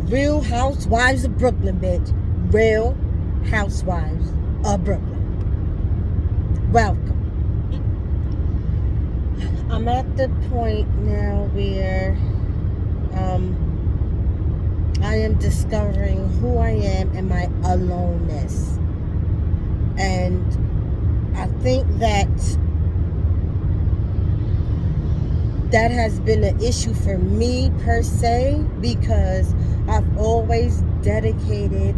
Real Housewives of Brooklyn, bitch. Real Housewives of Brooklyn. Welcome. I'm at the point now where I am discovering who I am and my aloneness. And I think that has been an issue for me per se, because I've always dedicated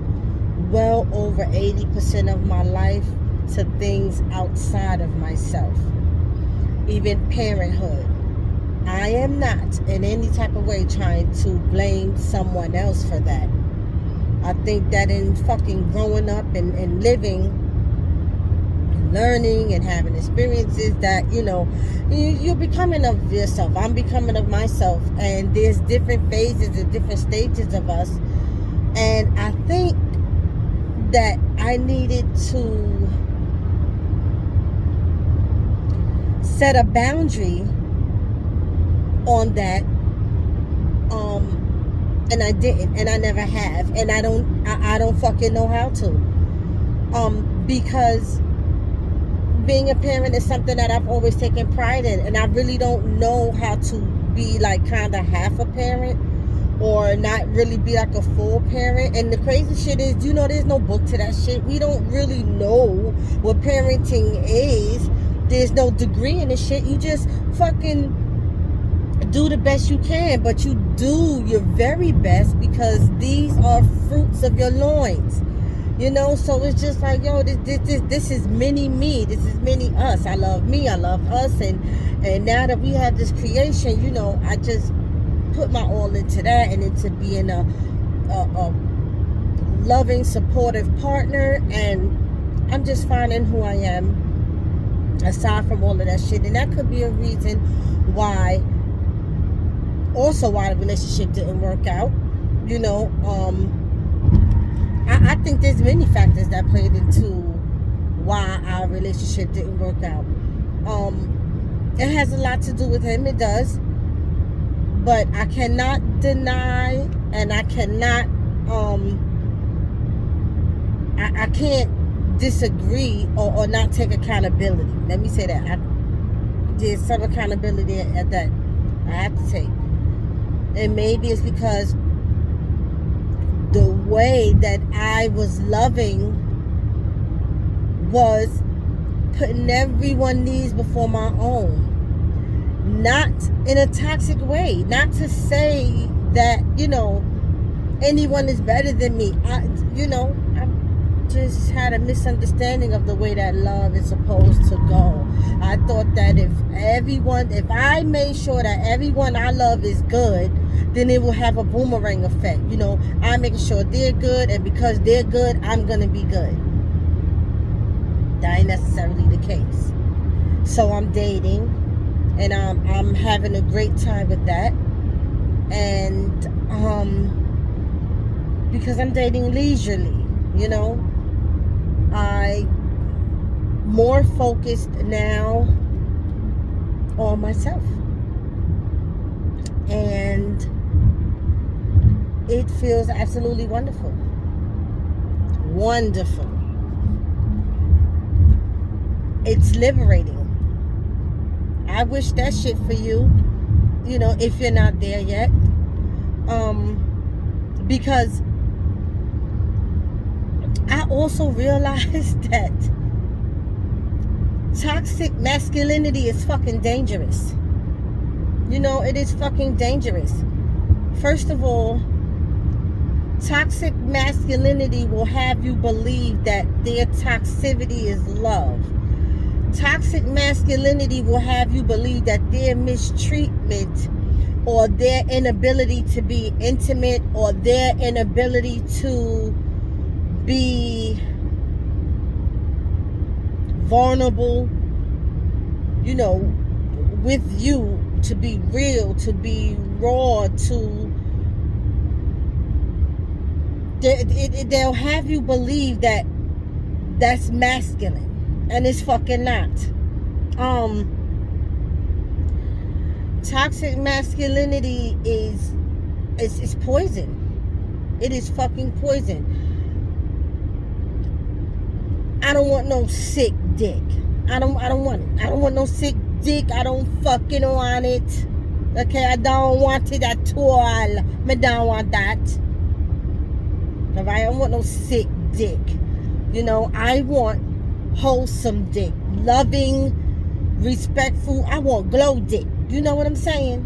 well over 80% of my life to things outside of myself, even parenthood. I am not in any type of way trying to blame someone else for that. I think that in fucking growing up and living, learning and having experiences, that you're becoming of yourself. I'm becoming of myself, and there's different phases and different stages of us. And I think that I needed to set a boundary on that, and I didn't, and I never have, and I don't fucking know how to, because being a parent is something that I've always taken pride in, and I really don't know how to be like kind of half a parent or not really be like a full parent. And the crazy shit is, there's no book to that shit. We don't really know what parenting is. There's no degree in this shit. You just fucking do the best you can, but you do your very best because these are fruits of your loins. So it's just like, yo, this is mini me. This is mini us. I love me. I love us. And now that we have this creation, I just put my all into that and into being a loving, supportive partner. And I'm just finding who I am aside from all of that shit. And that could be a reason why the relationship didn't work out. I think there's many factors that played into why our relationship didn't work out. It has a lot to do with him. It does. But I cannot deny, and I cannot, I can't disagree or not take accountability. Let me say that. There's some accountability at that I have to take. And maybe it's because the way that I was loving was putting everyone's needs before my own. Not in a toxic way. Not to say that, anyone is better than me. I just had a misunderstanding of the way that love is supposed to go. I thought that if I made sure that everyone I love is good, then it will have a boomerang effect. I'm making sure they're good, and because they're good, I'm going to be good. That ain't necessarily the case. So I'm dating, and I'm having a great time with that. And because I'm dating leisurely, I more focused now on myself. And it feels absolutely wonderful. Wonderful. It's liberating. I wish that shit for you, if you're not there yet. Because I also realized that toxic masculinity is fucking dangerous. It is fucking dangerous. First of all, toxic masculinity will have you believe that their toxicity is love. Toxic masculinity will have you believe that their mistreatment or their inability to be intimate or their inability to be vulnerable, with you, to be real, to be raw, they'll have you believe that that's masculine, and it's fucking not. Toxic masculinity is poison. It is fucking poison. I don't want no sick dick. I don't want it. I don't want no sick dick. I don't fucking want it. Okay, I don't want it at all. I don't want that. Alright, I don't want no sick dick. I want wholesome dick. Loving, respectful. I want glow dick. You know what I'm saying?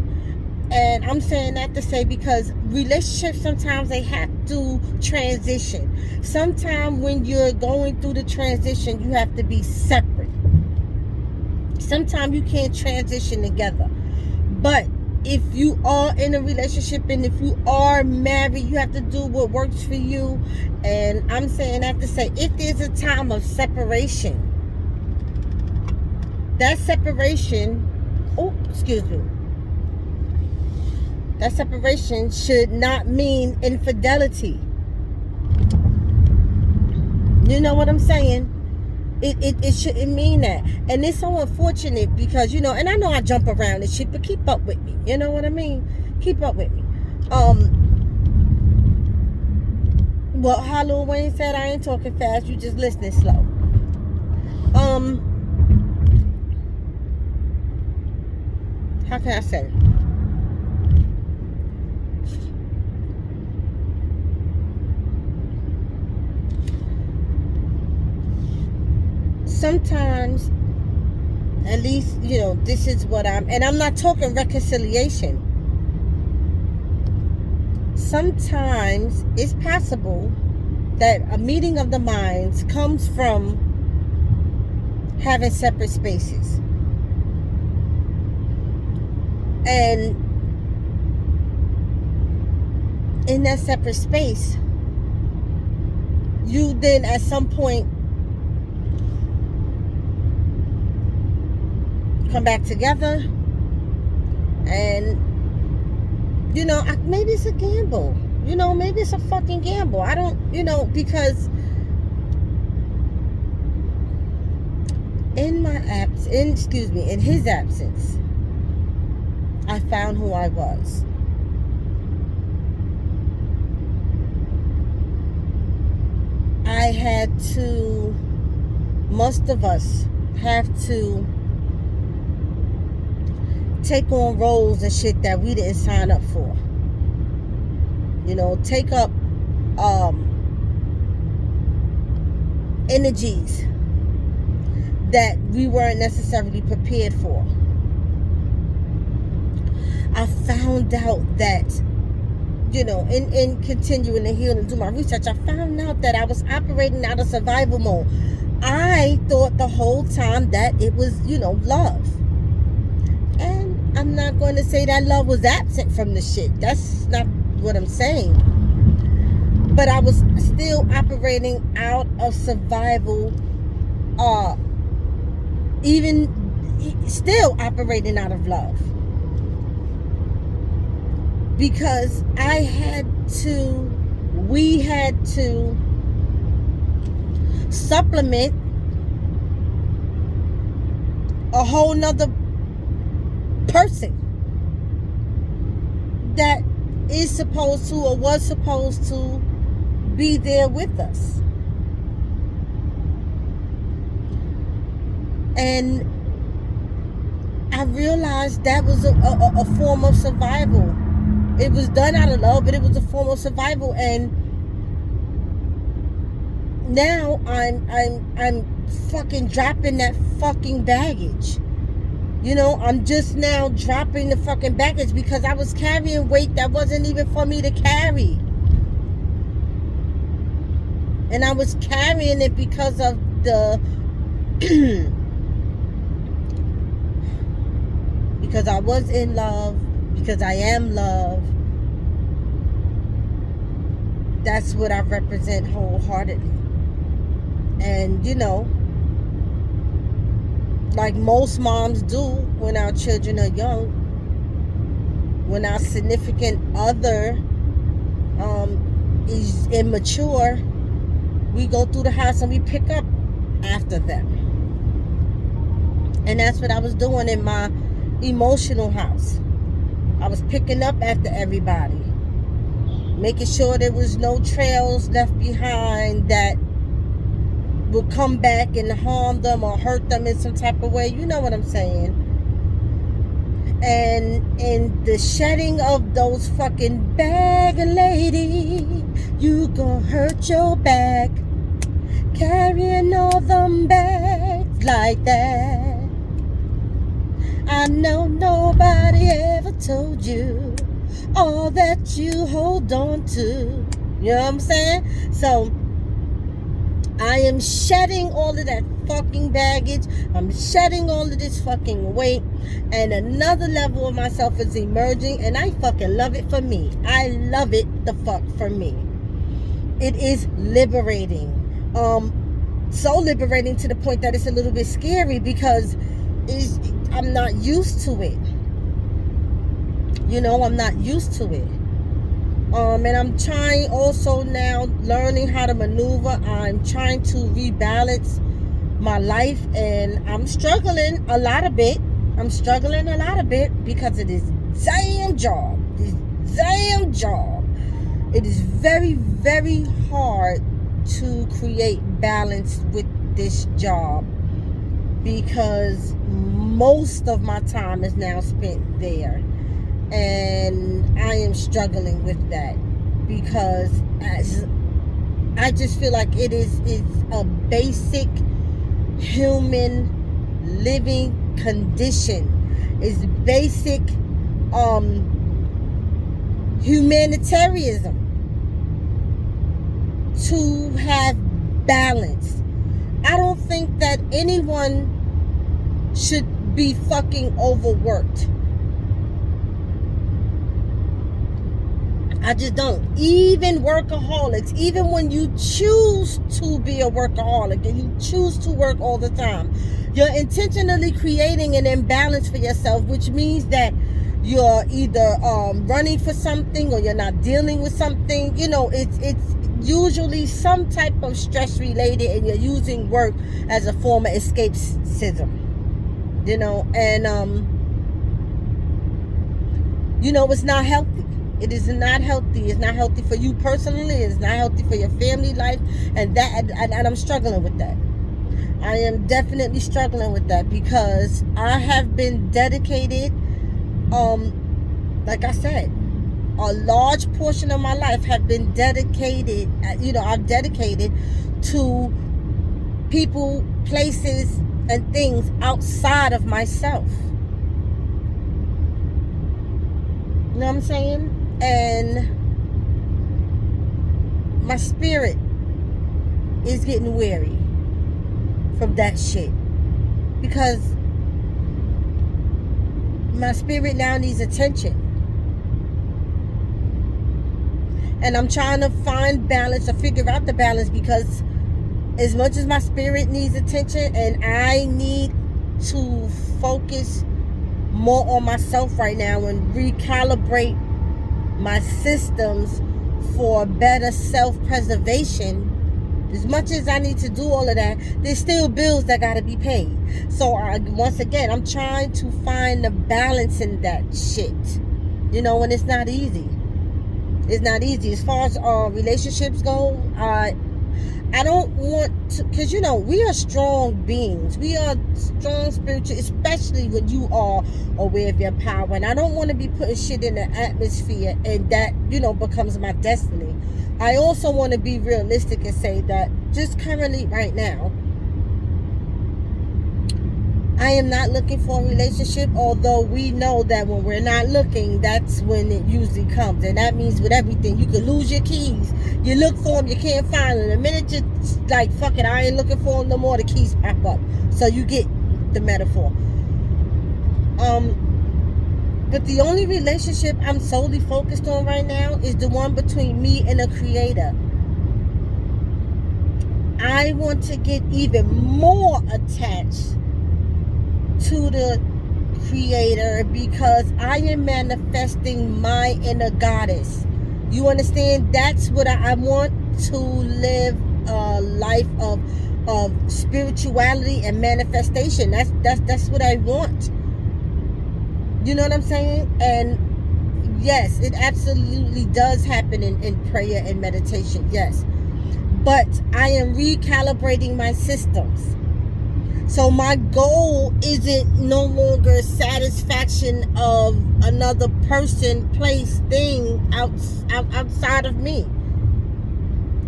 And I'm saying that to say because relationships sometimes they have to transition. Sometimes when you're going through the transition, you have to be separate. Sometimes you can't transition together. But if you are in a relationship and if you are married, you have to do what works for you. And I'm saying that to say if there's a time of separation, that separation, that separation should not mean infidelity. You know what I'm saying? It shouldn't mean that. And it's so unfortunate because, and I know I jump around and shit, but keep up with me. You know what I mean? Keep up with me. Well, how Lil Wayne said, I ain't talking fast, you just listening slow. How can I say? Sometimes, at least, this is what and I'm not talking reconciliation. Sometimes it's possible that a meeting of the minds comes from having separate spaces. And in that separate space, you then at some point come back together and maybe it's a gamble, maybe it's a fucking gamble. I don't, because in his absence, I found who I was. I had to, most of us have to take on roles and shit that we didn't sign up for. Take up energies that we weren't necessarily prepared for. I found out that, in continuing to heal and do my research, I found out that I was operating out of survival mode. I thought the whole time that it was, love. And I'm not going to say that love was absent from the shit. That's not what I'm saying. But I was still operating out of survival, even still operating out of love. Because we had to supplement a whole nother person that is supposed to or was supposed to be there with us. And I realized that was a form of survival. It was done out of love, but it was a form of survival. And now I'm fucking dropping that fucking baggage. I'm just now dropping the fucking baggage because I was carrying weight that wasn't even for me to carry. And I was carrying it because of the because I was in love, because I am love. That's what I represent wholeheartedly. And like most moms do when our children are young, when our significant other is immature, we go through the house and we pick up after them. And that's what I was doing in my emotional house. I was picking up after everybody. making sure there was no trails left behind that will come back and harm them or hurt them in some type of way. You know what I'm saying? And in the shedding of those fucking bag, lady, you gon' hurt your back carrying all them bags like that. I know nobody ever told you all that you hold on to. You know what I'm saying? So I am shedding all of that fucking baggage. I'm shedding all of this fucking weight. And another level of myself is emerging. And I fucking love it for me. I love it the fuck for me. It is liberating. So liberating to the point that it's a little bit scary because I'm not used to it. You know, I'm not used to it. And I'm trying also now, learning how to maneuver. I'm trying to rebalance my life, and I'm struggling a lot of bit. Because of this damn job. It is very, very hard to create balance with this job because most of my time is now spent there. And I am struggling with that because I just feel like it's a basic human living condition. It's basic humanitarianism to have balance. I don't think that anyone should be fucking overworked. I just don't. Even workaholics, even when you choose to be a workaholic and you choose to work all the time, you're intentionally creating an imbalance for yourself, which means that you're either running for something or you're not dealing with something. You know, it's usually some type of stress related, and you're using work as a form of escapism. You know, and you know, it's not healthy. It is not healthy. It's not healthy for you personally. It's not healthy for your family life. And I'm struggling with that. I am definitely struggling with that because I have been dedicated, like I said, a large portion of my life have been dedicated, I've dedicated to people, places, and things outside of myself. You know what I'm saying? And my spirit is getting weary from that shit because my spirit now needs attention. And I'm trying to find balance or figure out the balance because as much as my spirit needs attention and I need to focus more on myself right now and recalibrate my systems for better self-preservation, as much as I need to do all of that, there's still bills that gotta be paid. So once again, I'm trying to find the balance in that shit. You know, and it's not easy. It's not easy. As far as relationships go, I don't want to, because, you know, we are strong beings. We are strong spiritual, especially when you are aware of your power. And I don't want to be putting shit in the atmosphere and that, you know, becomes my destiny. I also want to be realistic and say that just currently right now, I am not looking for a relationship, although we know that when we're not looking, that's when it usually comes. And that means with everything, you could lose your keys. You look for them, you can't find them. The minute you're like, fuck it, I ain't looking for them no more, the keys pop up. So you get the metaphor. But the only relationship I'm solely focused on right now is the one between me and the Creator. I want to get even more attached to the Creator because I am manifesting my inner goddess. You understand? That's what I want, to live a life of spirituality and manifestation. That's what I want. You know what I'm saying? And Yes, it absolutely does happen in prayer and meditation. Yes. But I am recalibrating my systems. So my goal isn't no longer satisfaction of another person, place, thing outside of me.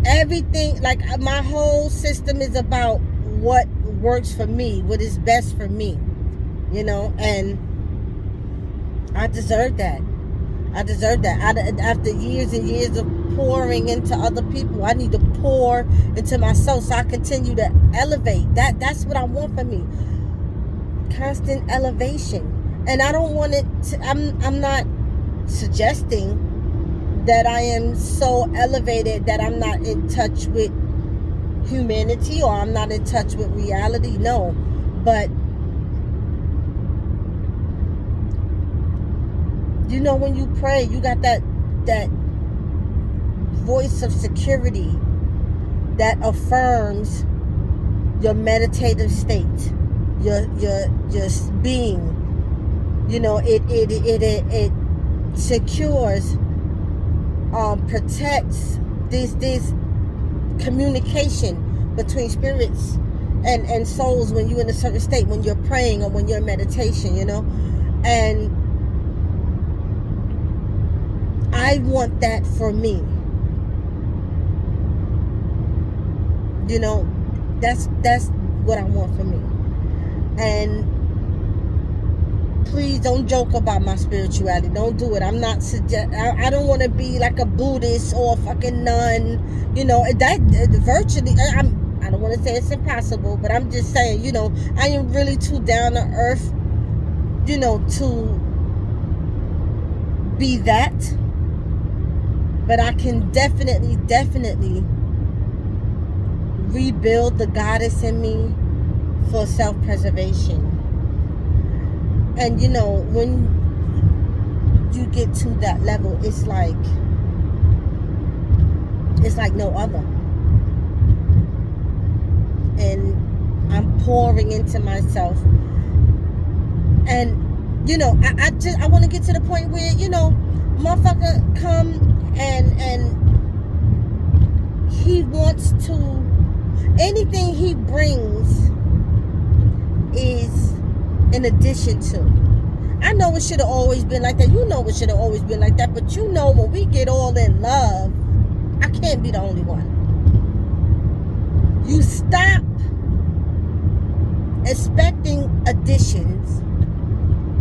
Everything, like my whole system is about what works for me, what is best for me, and I deserve that. I deserve that. After years and years of pouring into other people, I need to pour into myself so I continue to elevate. That's what I want for me. Constant elevation. And I don't want it to, I'm not suggesting that I am so elevated that I'm not in touch with humanity or I'm not in touch with reality. No. But when you pray, you got that voice of security that affirms your meditative state, your being. It secures, protects this communication between spirits and souls when you're in a certain state, when you're praying or when you're in meditation, and I want that for me. That's what I want for me. And please don't joke about my spirituality. Don't do it. I'm not I don't want to be like a Buddhist or a fucking nun. That virtually, I don't want to say it's impossible, but I'm just saying, I am really too down to earth, to be that. But I can definitely rebuild the goddess in me for self-preservation. And when you get to that level, it's like no other. And I'm pouring into myself. And I want to get to the point where motherfucker come and he wants to, anything he brings is in addition to. I know it should have always been like that. It should have always been like that. But when we get all in love, I can't be the only one. You stop expecting additions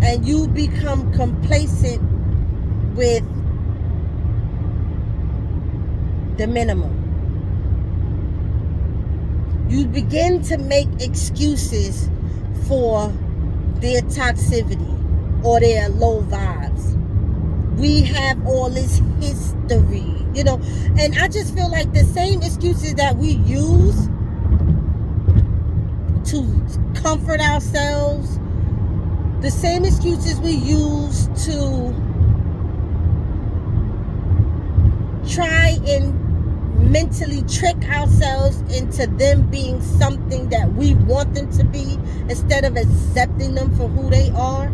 and you become complacent with the minimum. You begin to make excuses for their toxicity or their low vibes. We have all this history, and I just feel like the same excuses that we use to comfort ourselves, the same excuses we use to try and mentally trick ourselves into them being something that we want them to be instead of accepting them for who they are.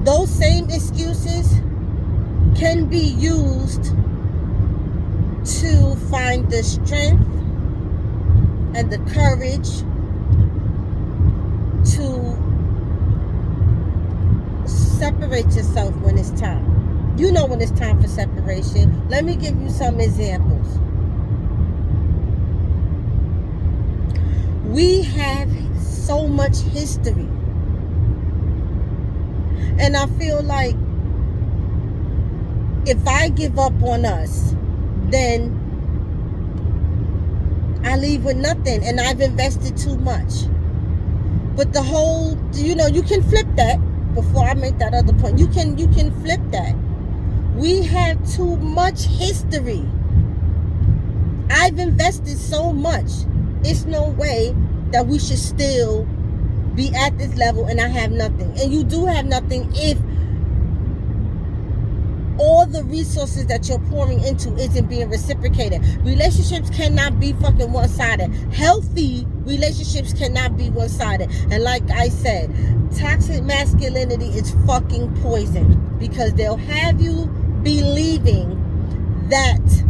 Those same excuses can be used to find the strength and the courage to separate yourself when it's time. When it's time for separation. Let me give you some examples. We have so much history. And I feel like if I give up on us, then I leave with nothing and I've invested too much. But the whole, you can flip that before I make that other point. You can flip that. We have too much history. I've invested so much. It's no way that we should still be at this level and I have nothing. And you do have nothing if all the resources that you're pouring into isn't being reciprocated. Relationships cannot be fucking one-sided. Healthy relationships cannot be one-sided. And like I said, toxic masculinity is fucking poison because they'll have you believing that,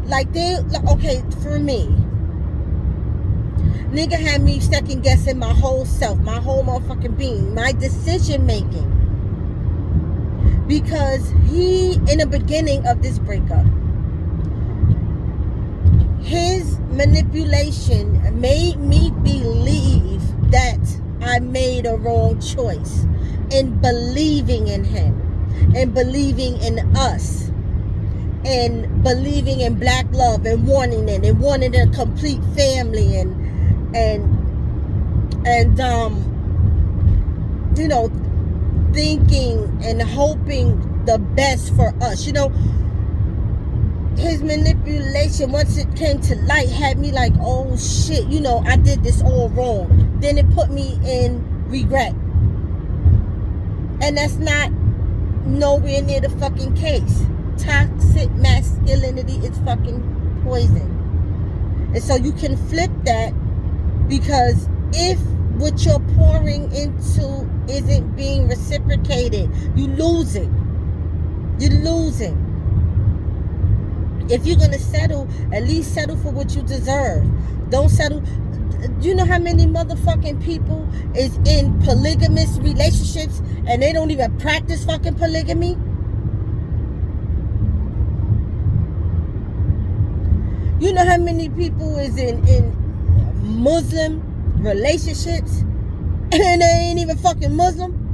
like, okay, for me, nigga had me second guessing my whole self, my whole motherfucking being, my decision making. Because he, in the beginning of this breakup, his manipulation made me believe that I made a wrong choice in believing in him, and believing in us, and believing in black love, and wanting it, and wanting a complete family, and you know, thinking and hoping the best for us. You know, his manipulation, once it came to light, had me like, oh shit, you know, I did this all wrong. Then it put me in regret. And that's not nowhere near the fucking case. Toxic masculinity is fucking poison. And so you can flip that, because if what you're pouring into isn't being reciprocated, you lose it. You're losing. If you're going to settle, at least settle for what you deserve. Don't settle. You know how many motherfucking people is in polygamous relationships and they don't even practice fucking polygamy? You know how many people is in Muslim relationships and they ain't even fucking Muslim?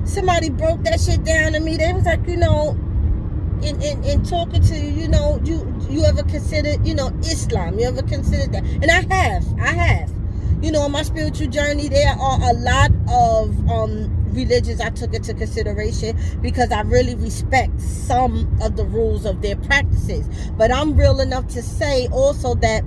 Somebody broke that shit down to me. They was like, you know, in talking to you, you know, you ever considered, you know, Islam? You ever considered that? And I have. You know, on my spiritual journey, there are a lot of religions I took into consideration, because I really respect some of the rules of their practices. But I'm real enough to say also that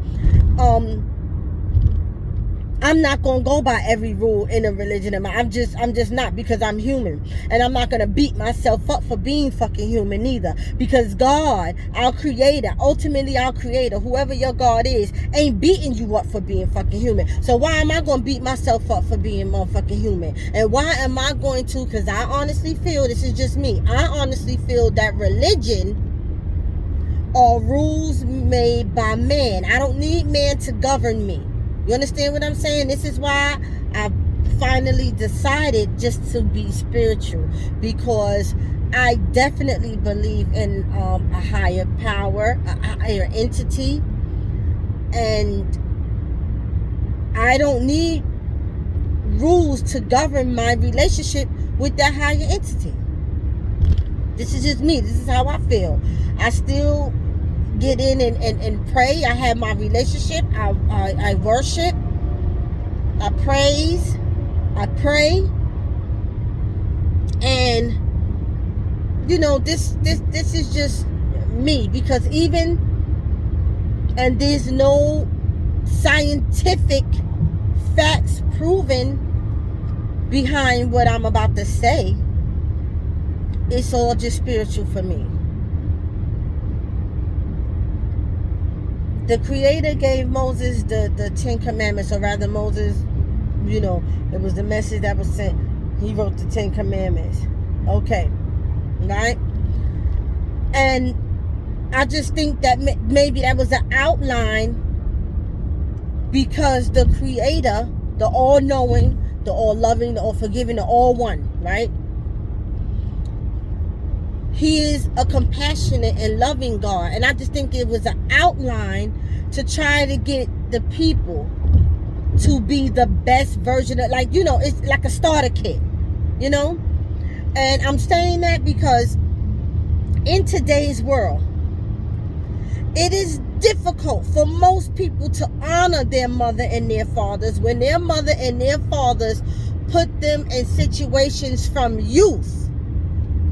I'm not gonna go by every rule in a religion of mine. I'm just not, because I'm human, and I'm not gonna beat myself up for being fucking human either. Because God, our creator, ultimately our creator, whoever your God is, ain't beating you up for being fucking human. So why am I gonna beat myself up for being motherfucking human? And why am I going to? Because I honestly feel, this is just me, I honestly feel that religion are rules made by man. I don't need man to govern me. You understand what I'm saying? This is why I finally decided just to be spiritual, because I definitely believe in a higher power, a higher entity, and I don't need rules to govern my relationship with that higher entity. This is just me. This is how I feel. I still get in and pray. I have my relationship. I worship. I praise. I pray. And you know, this is just me, because even, and there's no scientific facts proven behind what I'm about to say. It's all just spiritual for me. The Creator gave Moses the 10 Commandments, or rather Moses, you know, it was the message that was sent. He wrote the 10 Commandments. Okay. Right? And I just think that maybe that was an outline, because the Creator, the all-knowing, the all-loving, the all-forgiving, the all-one, right? He is a compassionate and loving God. And I just think it was an outline to try to get the people to be the best version of, like, you know, it's like a starter kit, you know? And I'm saying that because in today's world, it is difficult for most people to honor their mother and their fathers when their mother and their fathers put them in situations from youth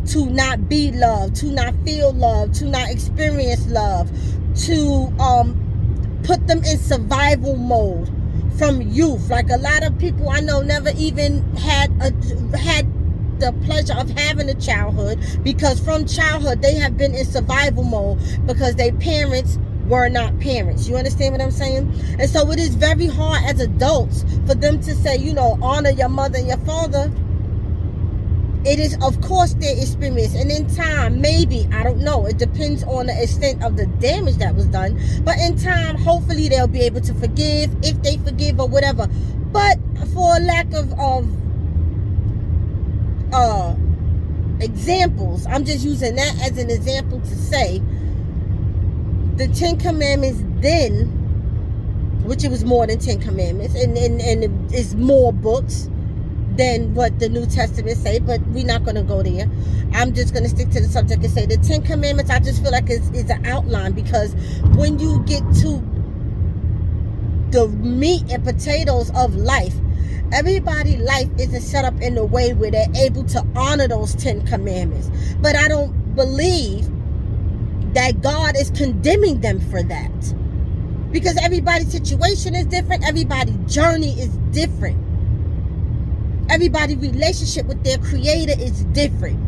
to not be loved, to not feel love, to not experience love, to put them in survival mode from youth. Like a lot of people I know never even had the pleasure of having a childhood, because from childhood they have been in survival mode because their parents were not parents. You understand what I'm saying? And so it is very hard as adults for them to say, you know, honor your mother and your father, It is, of course, their experience. And in time, maybe, I don't know, it depends on the extent of the damage that was done. But in time, hopefully they'll be able to forgive, if they forgive or whatever. But for lack of examples, I'm just using that as an example to say the 10 Commandments then, which it was more than 10 Commandments, and it's more books than what the New Testament say, but we're not going to go there. I'm just going to stick to the subject and say the 10 Commandments, I just feel like it's an outline, because when you get to the meat and potatoes of life, everybody's life isn't set up in a way where they're able to honor those 10 Commandments. But I don't believe that God is condemning them for that, because everybody's situation is different, everybody's journey is different. Everybody's relationship with their creator is different.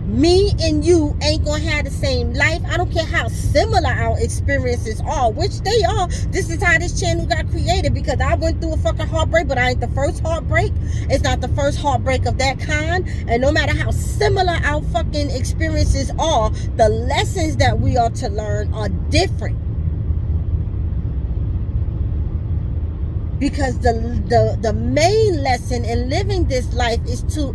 Me and you ain't gonna have the same life. I don't care how similar our experiences are, which they are. This is how this channel got created, because I went through a fucking heartbreak, but I ain't the first heartbreak. It's not the first heartbreak of that kind. And no matter how similar our fucking experiences are, the lessons that we are to learn are different. Because the main lesson in living this life is to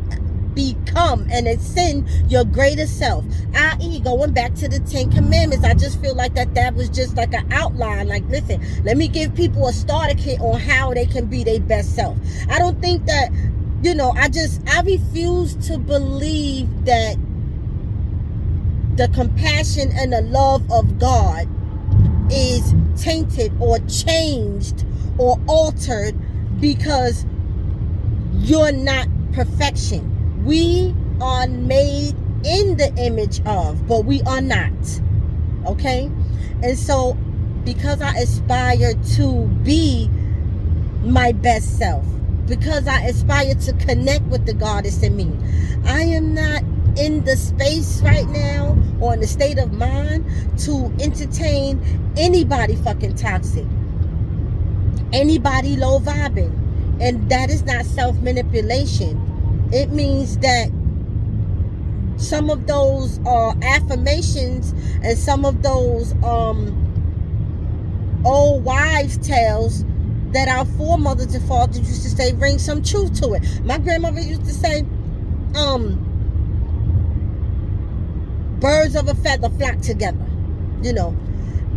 become and ascend your greater self, i.e. going back to the 10 Commandments. I just feel like that was just like an outline, like, listen, let me give people a starter kit on how they can be their best self. I don't think that, I refuse to believe that the compassion and the love of God is tainted or changed or altered because you're not perfection. We are made in the image of, but we are not. Okay? And so, because I aspire to be my best self, because I aspire to connect with the goddess in me, I am not in the space right now or in the state of mind to entertain anybody fucking toxic, anybody low vibing. And that is not self-manipulation. It means that some of those affirmations and some of those old wives' tales that our foremothers and fathers used to say bring some truth to it. My grandmother used to say, birds of a feather flock together.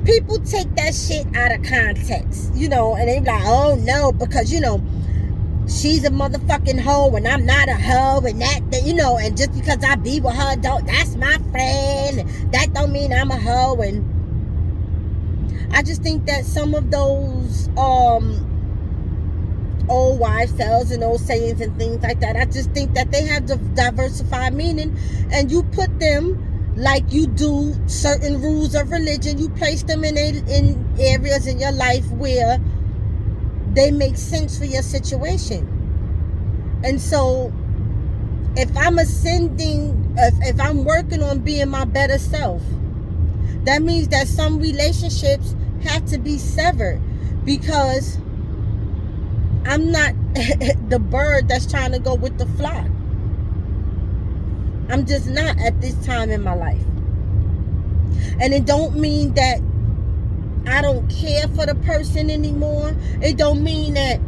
People take that shit out of context, and they be like, oh no, because she's a motherfucking hoe and I'm not a hoe, and and just because I be with her, that's my friend, that don't mean I'm a hoe. And I just think that some of those old wives' tales and old sayings and things like that, I just think that they have diversified meaning, and you put them like you do certain rules of religion. You place them in areas in your life where they make sense for your situation. And so if I'm ascending, if I'm working on being my better self, that means that some relationships have to be severed, because I'm not the bird that's trying to go with the flock. I'm just not at this time in my life. And it don't mean that I don't care for the person anymore. It don't mean that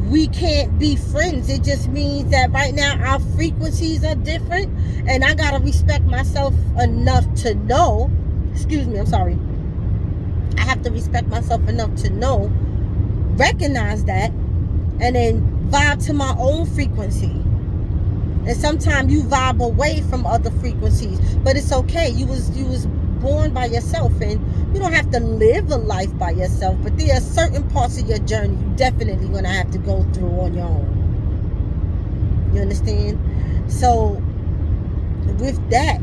we can't be friends. It just means that right now our frequencies are different, and I gotta respect myself enough to know, I have to respect myself enough to know, recognize that, and then vibe to my own frequency. And sometimes you vibe away from other frequencies, but it's okay. You was born by yourself, and you don't have to live a life by yourself, but there are certain parts of your journey you definitely gonna have to go through on your own. You understand? So with that,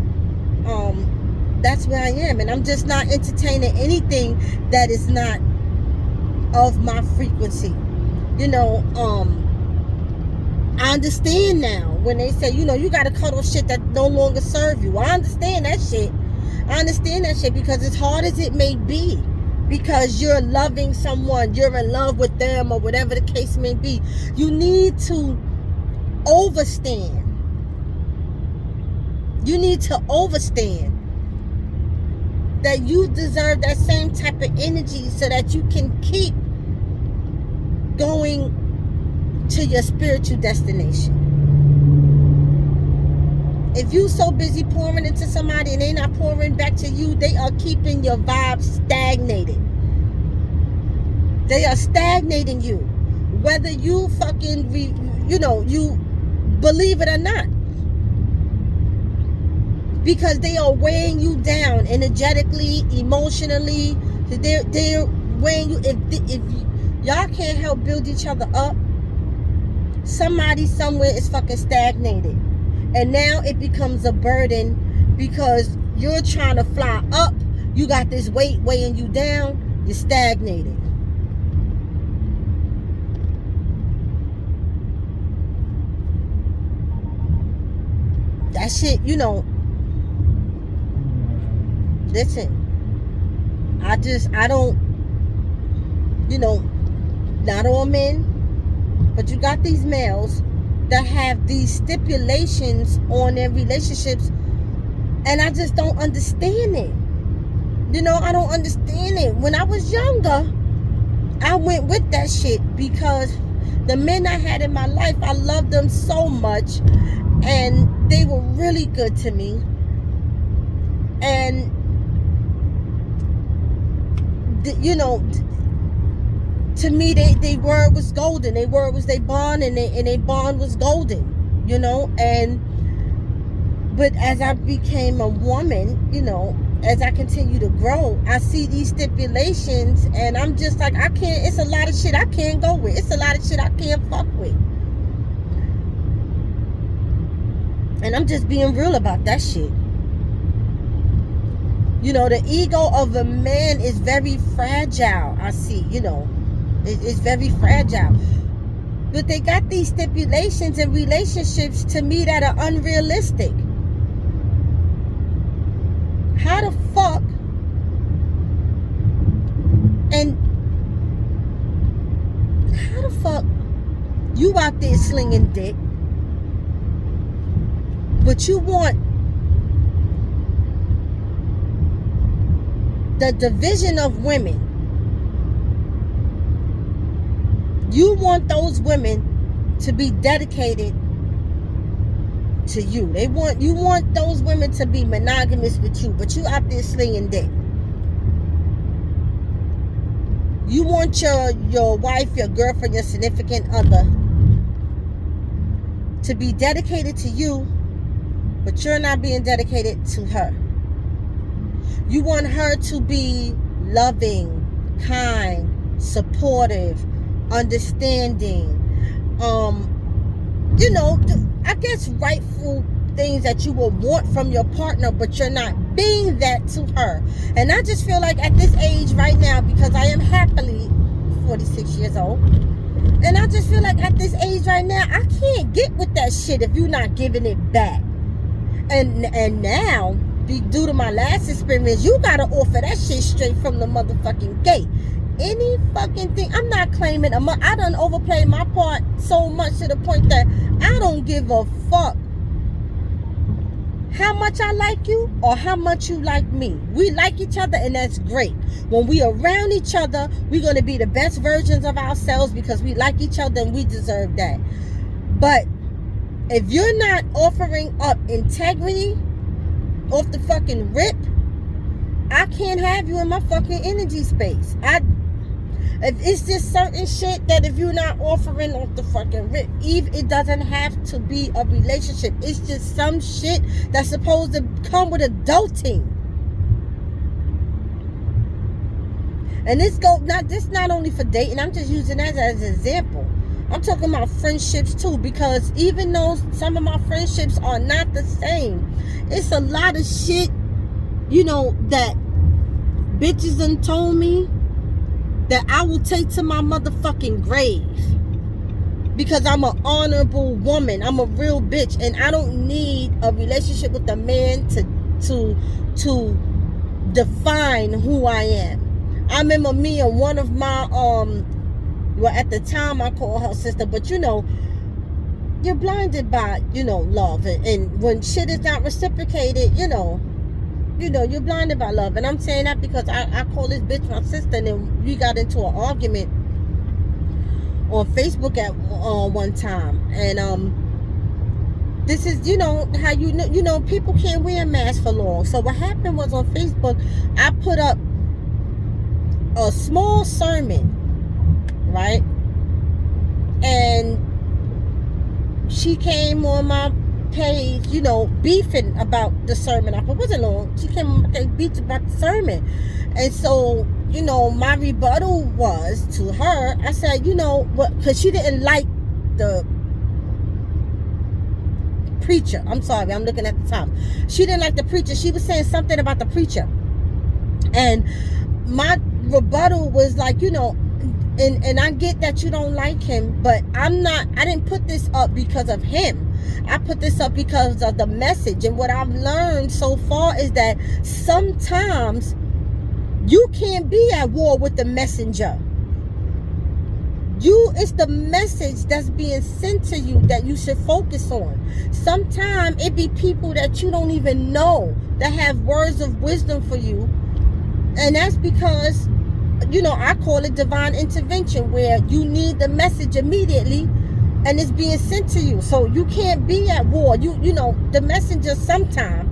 that's where I am, and I'm just not entertaining anything that is not of my frequency. I understand now when they say, you gotta cut off shit that no longer serve you. I understand that shit. Because as hard as it may be, because you're loving someone, you're in love with them, or whatever the case may be, you need to overstand You need to understand that you deserve that same type of energy so that you can keep going to your spiritual destination. If you so busy pouring into somebody and they not pouring back to you, they are keeping your vibe stagnated. They are stagnating you, whether you fucking you believe it or not, because they are weighing you down energetically, emotionally. They're weighing you. If y'all can't help build each other up, somebody somewhere is fucking stagnated, and now it becomes a burden because you're trying to fly up. You got this weight weighing you down. You're stagnated. That shit, listen, I don't, not all men, but you got these males that have these stipulations on their relationships, and I just don't understand it. I don't understand it. When I was younger, I went with that shit because the men I had in my life, I loved them so much, and they were really good to me. And to me, they word was golden. They word was their bond, and they bond was golden. But as I became a woman, as I continue to grow, I see these stipulations, and I'm just like, I can't. It's a lot of shit I can't go with. It's a lot of shit I can't fuck with. And I'm just being real about that shit. The ego of a man is very fragile. I see, it's very fragile. But they got these stipulations in relationships, to me, that are unrealistic. How the fuck? And how the fuck you out there slinging dick, but you want the division of women? You want those women to be dedicated to you. You want those women to be monogamous with you, but you out there slinging dick. You want your wife, your girlfriend, your significant other to be dedicated to you, but you're not being dedicated to her. You want her to be loving, kind, supportive, understanding, I guess rightful things that you will want from your partner, but you're not being that to her. And I just feel like at this age right now, because I am happily 46 years old, and I just feel like at this age right now, I can't get with that shit if you're not giving it back. And now, due to my last experience, you gotta offer that shit straight from the motherfucking gate. Any fucking thing. I'm not claiming I done overplayed my part so much to the point that I don't give a fuck how much I like you or how much you like me. We like each other, and that's great. When we are around each other, we're going to be the best versions of ourselves because we like each other and we deserve that. But if you're not offering up integrity off the fucking rip, I can't have you in my fucking energy space. If it's just certain shit that if you're not offering off the fucking rip, it doesn't have to be a relationship. It's just some shit that's supposed to come with adulting. And this not only for dating. I'm just using that as an example. I'm talking about friendships too, because even though some of my friendships are not the same, it's a lot of shit, that bitches done told me that I will take to my motherfucking grave, because I'm an honorable woman. I'm a real bitch, and I don't need a relationship with a man to define who I am. I remember me and one of my well, at the time I called her sister, but you're blinded by, love. And when shit is not reciprocated, you're blinded by love. And I'm saying that because I call this bitch my sister, and then we got into an argument on Facebook at one time. And this is, how people can't wear masks for long. So what happened was, on Facebook, I put up a small sermon, right? And she came on my page, beefing about the sermon. It wasn't long. She came on my page beefing about the sermon. And so, my rebuttal was to her, I said, what, because she didn't like the preacher. I'm sorry, I'm looking at the time. She didn't like the preacher. She was saying something about the preacher. And my rebuttal was like, and I get that you don't like him, but I didn't put this up because of him. I put this up because of the message. And what I've learned so far is that sometimes you can't be at war with the messenger. It's the message that's being sent to you that you should focus on. Sometimes it be people that you don't even know that have words of wisdom for you. And that's because, I call it divine intervention, where you need the message immediately and it's being sent to you. So you can't be at war. The messenger sometimes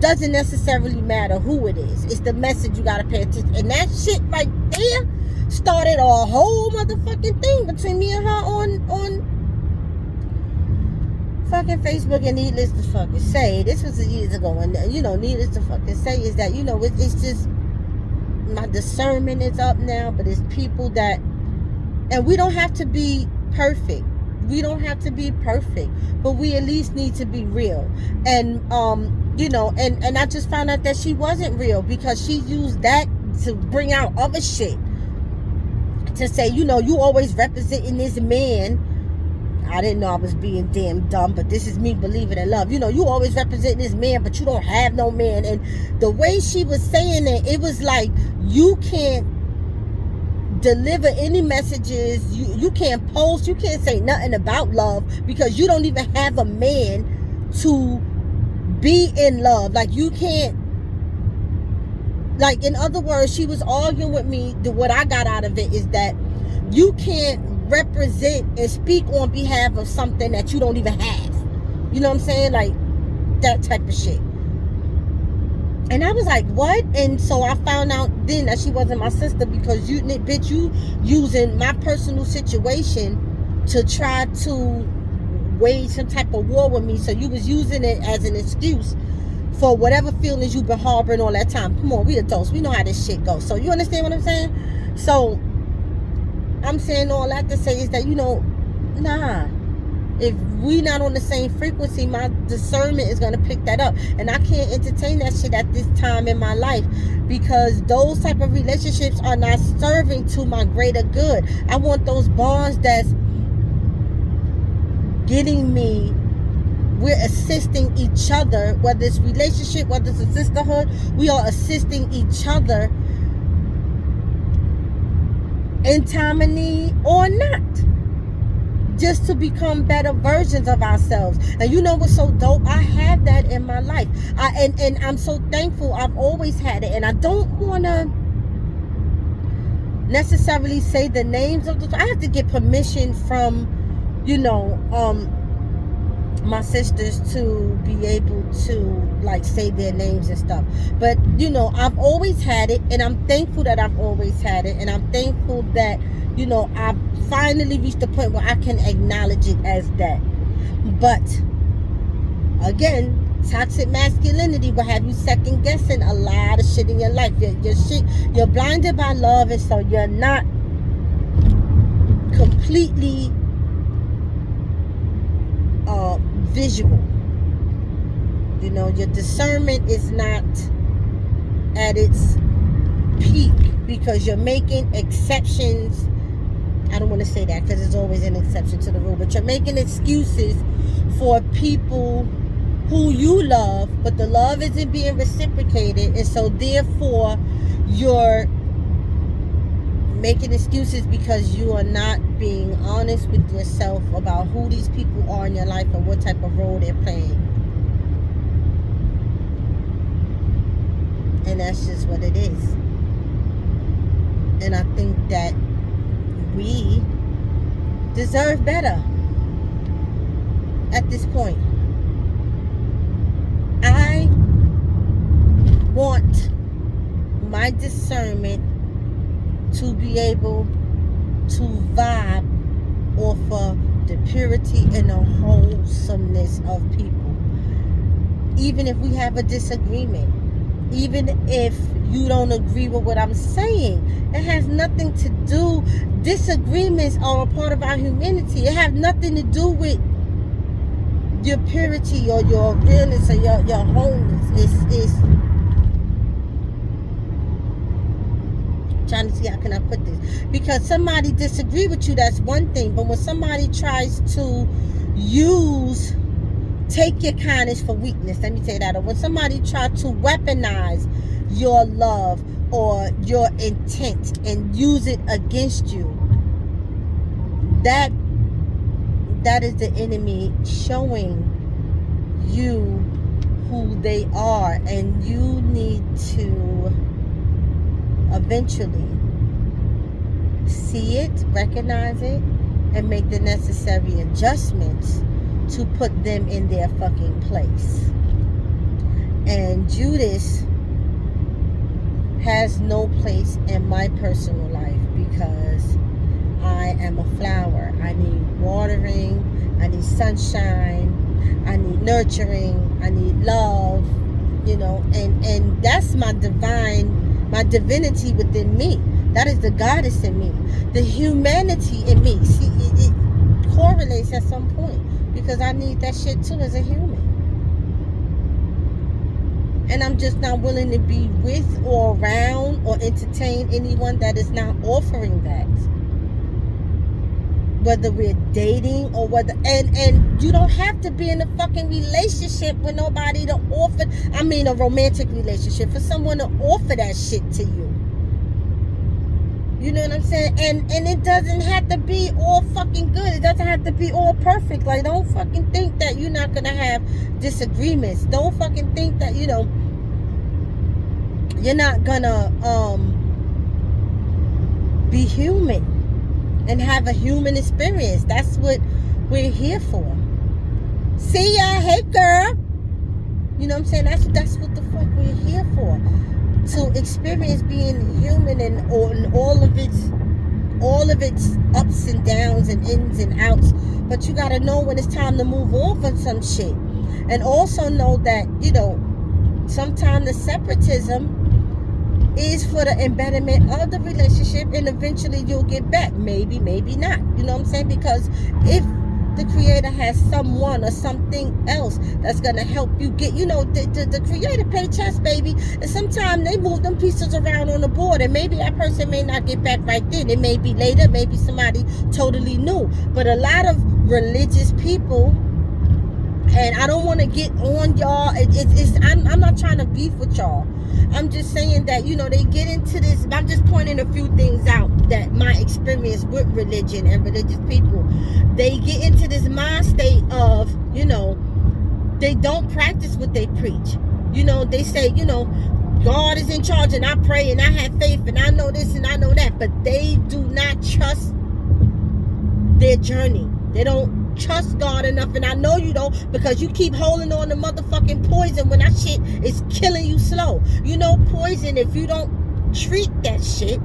doesn't necessarily matter who it is. It's the message you got to pay attention. And that shit right there started a whole motherfucking thing between me and her on fucking Facebook. And needless to fucking say, this was years ago, and needless to fucking say is that, it's just, my discernment is up now. But it's people that, and we don't have to be perfect. We don't have to be perfect, but we at least need to be real. And and I just found out that she wasn't real, because she used that to bring out other shit, to say, you always representing this man. I didn't know I was being damn dumb, but this is me believing in love. You always represent this man, but you don't have no man. And the way she was saying it was like, you can't deliver any messages. You can't post. You can't say nothing about love, because you don't even have a man to be in love. Like, you can't, like, in other words, she was arguing with me. What I got out of it is that you can't represent and speak on behalf of something that you don't even have. You know what I'm saying? Like, that type of shit. And I was like, what? And so I found out then that she wasn't my sister, because you using my personal situation to try to wage some type of war with me. So you was using it as an excuse for whatever feelings you've been harboring all that time. Come on, we adults. We know how this shit goes. So you understand what I'm saying? So I'm saying all that to say is that, nah. If we not on the same frequency, my discernment is going to pick that up. And I can't entertain that shit at this time in my life, because those type of relationships are not serving to my greater good. I want those bonds that's getting me, we're assisting each other, whether it's relationship, whether it's a sisterhood, we are assisting each other in time of need or not, just to become better versions of ourselves. And you know what's so dope? I have that in my life. And I'm so thankful. I've always had it. And I don't want to necessarily say the names of the, I have to get permission from, my sisters to be able to, like, say their names and stuff. But I've always had it, and I'm thankful that I've always had it. And I'm thankful that I've finally reached the point where I can acknowledge it as that. But again, toxic masculinity will have you second guessing a lot of shit in your life. You're blinded by love, and so you're not completely visual. Your discernment is not at its peak, because you're making exceptions. I don't want to say that, because there's always an exception to the rule, but you're making excuses for people who you love, but the love isn't being reciprocated. And so therefore you're making excuses because you are not being honest with yourself about who these people are in your life and what type of role they're playing. And that's just what it is. And I think that we deserve better at this point. I want my discernment to be able to vibe off of the purity and the wholesomeness of people. Even if we have a disagreement, even if you don't agree with what I'm saying, it has nothing to do. Disagreements are a part of our humanity. It has nothing to do with your purity or your realness or your wholeness. It's trying to see how can I put this, because somebody disagree with you, that's one thing, but when somebody tries to take your kindness for weakness, let me say that, or when somebody tries to weaponize your love or your intent and use it against you, that is the enemy showing you who they are, and you need to eventually see it, recognize it, and make the necessary adjustments to put them in their fucking place. And Judas has no place in my personal life because I am a flower. I need watering, I need sunshine, I need nurturing, I need love, and that's my divinity within me. That is the goddess in me. The humanity in me. See, it correlates at some point because I need that shit too as a human. And I'm just not willing to be with or around or entertain anyone that is not offering that. Whether we're dating or whether, and you don't have to be in a fucking relationship with nobody to offer, a romantic relationship, for someone to offer that shit to you. You know what I'm saying? And it doesn't have to be all fucking good. It doesn't have to be all perfect. Like, don't fucking think that you're not gonna have disagreements. Don't fucking think that, you're not gonna be human and have a human experience. That's what we're here for. See ya, hey girl. You know what I'm saying? That's what the fuck we're here for. To experience being human and all of its ups and downs and ins and outs. But you gotta know when it's time to move on from some shit. And also know that, sometimes the separatism is for the embetterment of the relationship, and eventually you'll get back. Maybe not. You know what I'm saying? Because if the creator has someone or something else that's gonna help you get, the creator play chess, baby, and sometimes they move them pieces around on the board, and maybe that person may not get back right then. It may be later, maybe somebody totally new. But a lot of religious people, and I don't want to get on y'all, I'm not trying to beef with y'all. I'm just saying that, they get into this. I'm just pointing a few things out that my experience with religion and religious people, they get into this mind state of, they don't practice what they preach. They say, God is in charge and I pray and I have faith and I know this and I know that, but they do not trust their journey. They don't trust God enough, and I know you don't, because you keep holding on to motherfucking poison when that shit is killing you slow. Poison, if you don't treat that shit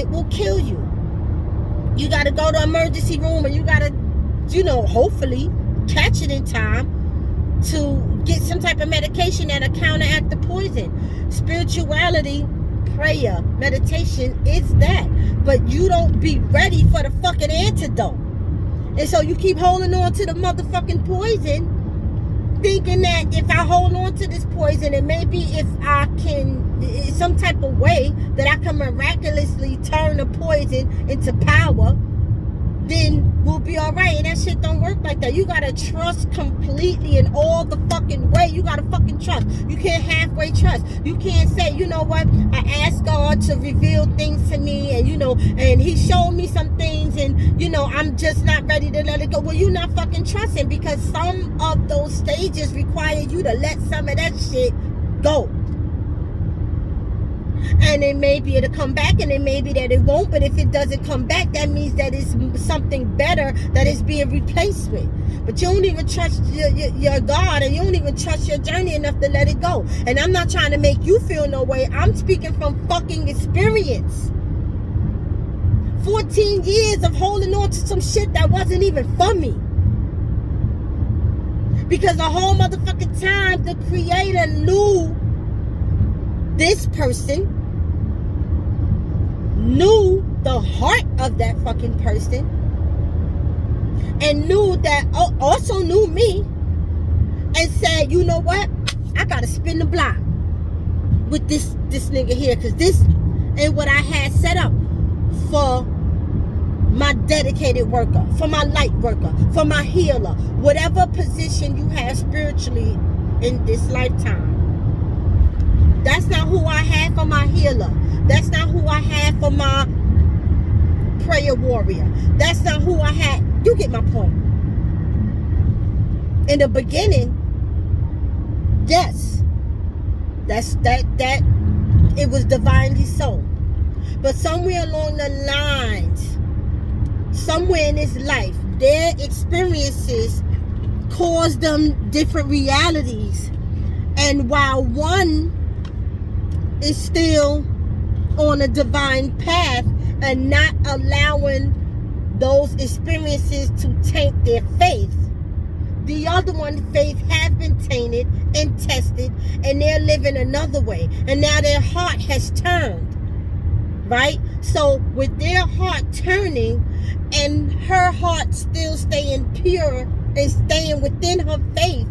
will kill you. You gotta go to emergency room, and you gotta, hopefully catch it in time to get some type of medication that'll counteract the poison. Spirituality, prayer, meditation is that, but you don't be ready for the fucking antidote. And so you keep holding on to the motherfucking poison, thinking that if I hold on to this poison, and maybe if I can, some type of way that I can miraculously turn the poison into power, then we'll be all right. And that shit don't work like that. You gotta trust completely in all the fucking way. You gotta fucking trust. You can't halfway trust. You can't say, you know what, I asked God to reveal things to me, and and he showed me some things, and I'm just not ready to let it go. Well, you're not fucking trusting, because some of those stages require you to let some of that shit go. And it may be it'll come back, and it may be that it won't. But if it doesn't come back, that means that it's something better that is being replaced with. But you don't even trust your God, and you don't even trust your journey enough to let it go. And I'm not trying to make you feel no way. I'm speaking from fucking experience. 14 years of holding on to some shit that wasn't even for me. Because the whole motherfucking time, the Creator knew this person, knew the heart of that fucking person, and knew that, also knew me, and said, you know what, I gotta spin the block with this nigga here, because this ain't what I had set up for my dedicated worker, for my light worker, for my healer, whatever position you have spiritually in this lifetime. That's not who I have for my healer. That's not who I have for my prayer warrior. That's not who I had. You get my point. In the beginning, yes, that it was divinely so. But somewhere along the lines, somewhere in this life, their experiences caused them different realities. And while one is still on a divine path and not allowing those experiences to taint their faith, the other one's faith has been tainted and tested, and they're living another way, and now their heart has turned, right? So with their heart turning and her heart still staying pure and staying within her faith,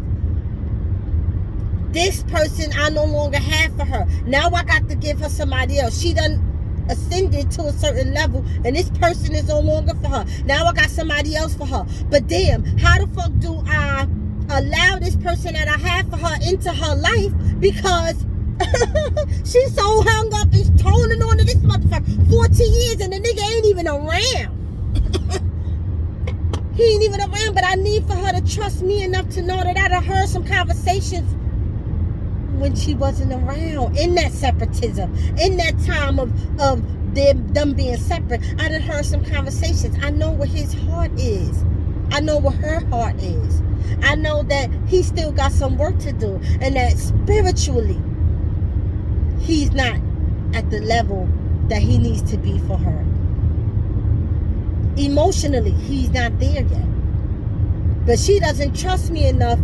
this person I no longer have for her. Now I got to give her somebody else. She done ascended to a certain level, and this person is no longer for her. Now I got somebody else for her. But damn, how the fuck do I allow this person that I have for her into her life? Because she's so hung up and holding on to this motherfucker 14 years, and the nigga ain't even around. He ain't even around, but I need for her to trust me enough to know that I done heard some conversations when she wasn't around, in that separatism, in that time of them being separate. I done heard some conversations. I know what his heart is. I know what her heart is. I know that he still got some work to do, and that spiritually he's not at the level that he needs to be for her. Emotionally, he's not there yet. But she doesn't trust me enough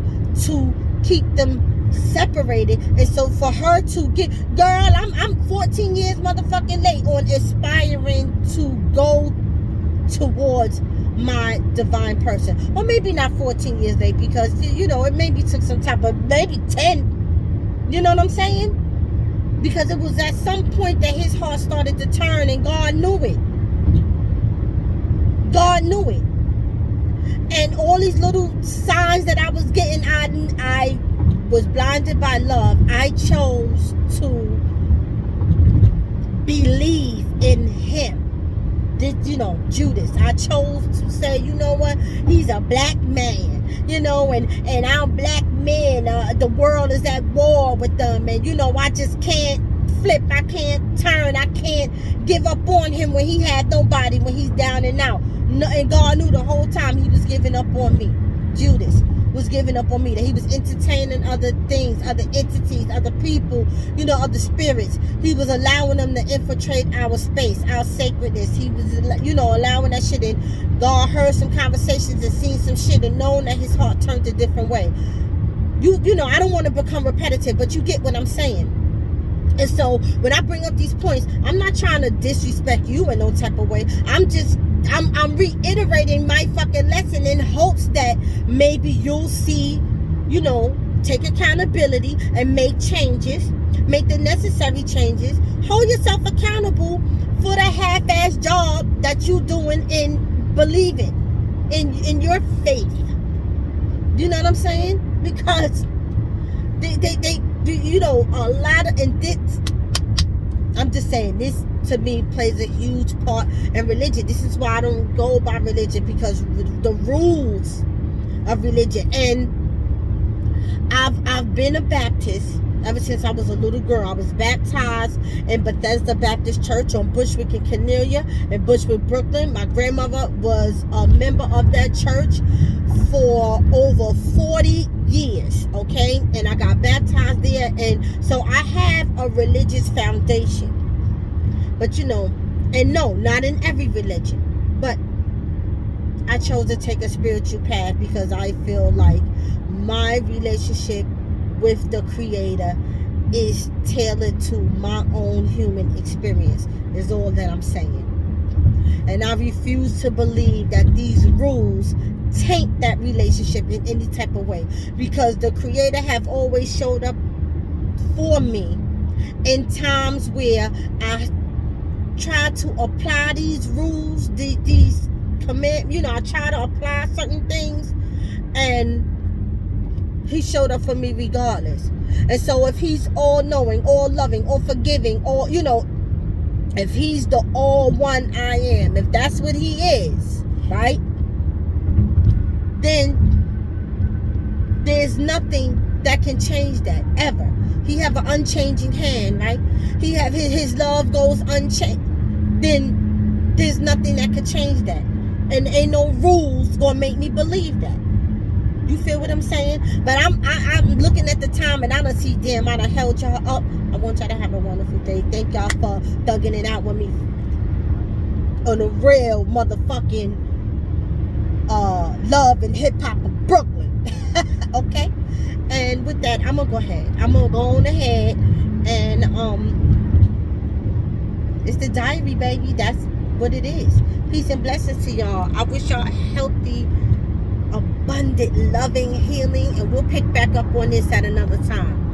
to keep them separated. And so for her to get, girl, I'm 14 years motherfucking late on aspiring to go towards my divine person. Or maybe not 14 years late, because it maybe took some time, but maybe 10. You know what I'm saying? Because it was at some point that his heart started to turn, and God knew it. God knew it. And all these little signs that I was getting, I was blinded by love. I chose to believe in him. Judas. I chose to say, you know what? He's a black man, and I'm black men. The world is at war with them, and I just can't flip. I can't turn. I can't give up on him when he had nobody, when he's down and out. No, and God knew the whole time he was giving up on me. Judas was giving up on me, that he was entertaining other things, other entities, other people, other spirits. He was allowing them to infiltrate our space, our sacredness. He was, allowing that shit in. God heard some conversations and seen some shit, and known that his heart turned a different way. I don't want to become repetitive, but you get what I'm saying. And so when I bring up these points, I'm not trying to disrespect you in no type of way. I'm reiterating my fucking lesson in hopes that maybe you'll see, take accountability and make changes, make the necessary changes. Hold yourself accountable for the half-ass job that you're doing in believe it in your faith. You know what I'm saying? Because they you know, a lot of, and this, I'm just saying, this to me plays a huge part in religion. This is why I don't go by religion, because the rules of religion. And I've been a Baptist ever since I was a little girl. I was baptized in Bethesda Baptist Church on Bushwick and Cornelia in Bushwick, Brooklyn. My grandmother was a member of that church for over 40 years, okay? And I got baptized there, and so I have a religious foundation. But you know, and no, not in every religion, but I chose to take a spiritual path because I feel like my relationship with the Creator is tailored to my own human experience, is all that I'm saying. And I refuse to believe that these rules taint that relationship in any type of way, because the Creator have always showed up for me in times where I try to apply these rules, these command, you know, I try to apply certain things, and He showed up for me regardless. And so if He's all knowing, all loving, all forgiving, all, you know, if He's the all one I am, if that's what He is, right, then there's nothing that can change that, ever. He have an unchanging hand, right? He have his love goes unchanged. Then there's nothing that could change that, and ain't no rules gonna make me believe that. You feel what I'm saying? But I'm looking at the time, and I don't see, damn, I done held y'all up. I want y'all to have a wonderful day. Thank y'all for thugging it out with me on a real motherfucking love and hip hop of Brooklyn. Okay? And with that, I'm gonna go ahead. I'm gonna go on ahead, and it's the diary, baby. That's what it is. Peace and blessings to y'all. I wish y'all a healthy, abundant, loving, healing, and we'll pick back up on this at another time.